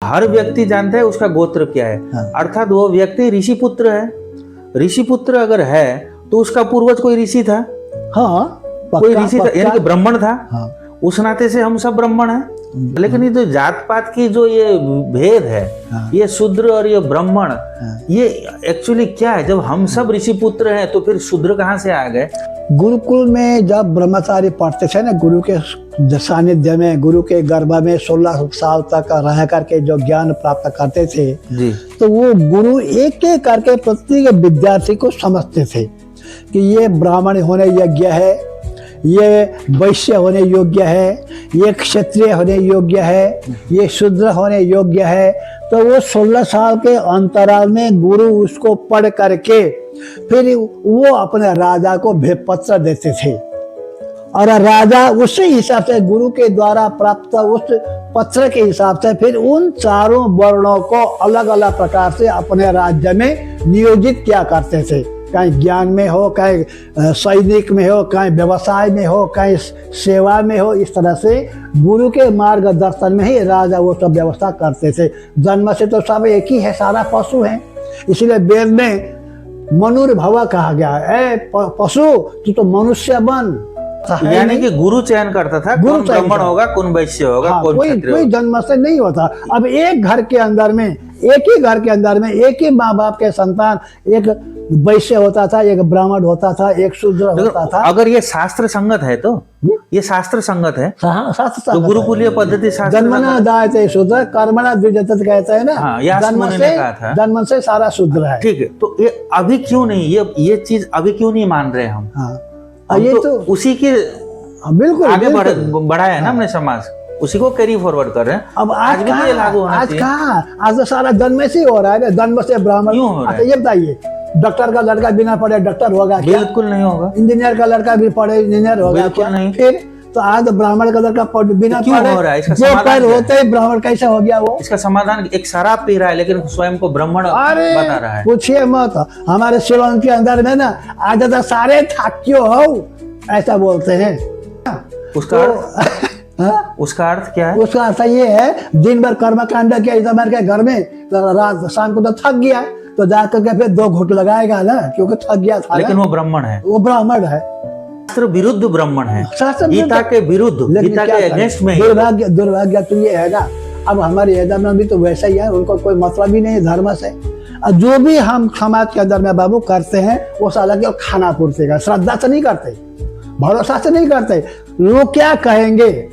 हर व्यक्ति जानता है उसका गोत्र क्या है। हाँ। अर्थात वो व्यक्ति ऋषि पुत्र है। ऋषि पुत्र अगर है तो उसका पूर्वज कोई ऋषि था। हाँ, कोई ऋषि था, यानी कि ब्राह्मण था। हाँ। उस नाते से हम सब ब्राह्मण हैं। लेकिन ये जो जात पात की जो ये भेद है, हाँ। ये शूद्र और ये ब्राह्मण, हाँ। ये एक्चुअली क्या है? जब हम सब ऋषि पुत्र हैं तो फिर शूद्र कहाँ से आ गए? गुरुकुल में जब ब्रह्मचारी पढ़ते थे ना, गुरु के सानिध्य में, गुरु के गर्भ में 16 साल तक रह करके जो ज्ञान प्राप्त करते थे जी। तो वो गुरु एक एक करके प्रत्येक विद्यार्थी को समझते थे कि ये ब्राह्मण होने योग्य है, ये वैश्य होने योग्य है, ये क्षत्रिय होने योग्य है, ये शूद्र होने योग्य है। तो वो 16 साल के अंतराल में गुरु उसको पढ़ करके फिर वो अपने राजा को भेदपत्र देते थे और राजा उसी हिसाब से गुरु के द्वारा प्राप्त उस पत्र के हिसाब से फिर उन चारों वर्णों को अलग अलग प्रकार से अपने राज्य में नियोजित किया करते थे। कहीं ज्ञान में हो, कहीं सैनिक में हो, कहीं व्यवसाय में हो, कहीं सेवा में हो। इस तरह से गुरु के मार्गदर्शन में ही राजा वो सब व्यवस्था करते थे। जन्म से तो सब एक ही है, सारा पशु है। इसलिए वेद में मनुर्भव कहा गया है, पशु तू तो मनुष्य बन। यानी कि गुरु चयन करता था कौन ब्राह्मण होगा, कौन वैश्य होगा, हाँ, कौन क्षत्रिय होगा। कोई जन्म से नहीं होता। अब एक घर के अंदर में, एक ही घर के अंदर में एक ही माँ बाप के संतान, एक वैश्य होता था, एक ब्राह्मण होता था, एक शूद्र होता था। अगर ये शास्त्र संगत है तो ये शास्त्र संगत है। शास्त्र तो गुरुकुलीय पद्धति शास्त्र जन्मना दायते शूद्र कर्मणा द्विजते कहते हैं ना। हाँ, जन्म से सारा शूद्र है। ठीक है, तो ये अभी क्यों नहीं, ये चीज अभी क्यों नहीं मान रहे हम? हाँ, हम ये तो उसी के बिल्कुल आगे बढ़ाया है ना हमने समाज, उसी को कैरी फॉरवर्ड कर रहे हैं। अब आज भी तो ये लागू होना चाहिए। आज तो सारा जन्म से ही हो रहा है। जन्म से ब्राह्मण। क्यों हो रहा है? ये बताइए, डॉक्टर का लड़का बिना पढ़े डॉक्टर होगा क्या? बिल्कुल नहीं होगा। इंजीनियर का लड़का भी पढ़े इंजीनियर होगा बिल्कुल क्या? नहीं। फिर तो आज बिना बिना पढ़े हो रहा है? इसका जो समाधान पैर होते ही ब्राह्मण कैसे हो गया वो? इसका समाधान, एक शराब पी रहा है लेकिन स्वयं को ब्राह्मण बता रहा है। पूछिए मत। हमारे शिवम के अंदर में ना आज तो सारे थाक्यो हो ऐसा बोलते हैं। उसका उसका अर्थ क्या है? उसका अर्थ ये है, दिन भर कर्म कांड किया इस के घर में, तो रात शाम को तो थक गया, तो जाकर के फिर 2 घूंट लगाएगा ना, क्योंकि थक गया था। लेकिन वो ब्राह्मण है, वो ब्राह्मण है, शास्त्र विरुद्ध ब्राह्मण है, गीता के विरुद्ध, गीता के अगेंस्ट में। दुर्भाग्य तो ये है ना, अब हमारे एजा में भी तो वैसा ही है। उनको कोई मतलब ही नहीं है धर्म से। जो भी हम समाज के अंदर में बाबू करते हैं वो साला के खाना पूर्ति का, श्रद्धा से नहीं करते, भरोसा से नहीं करते। लोग क्या कहेंगे।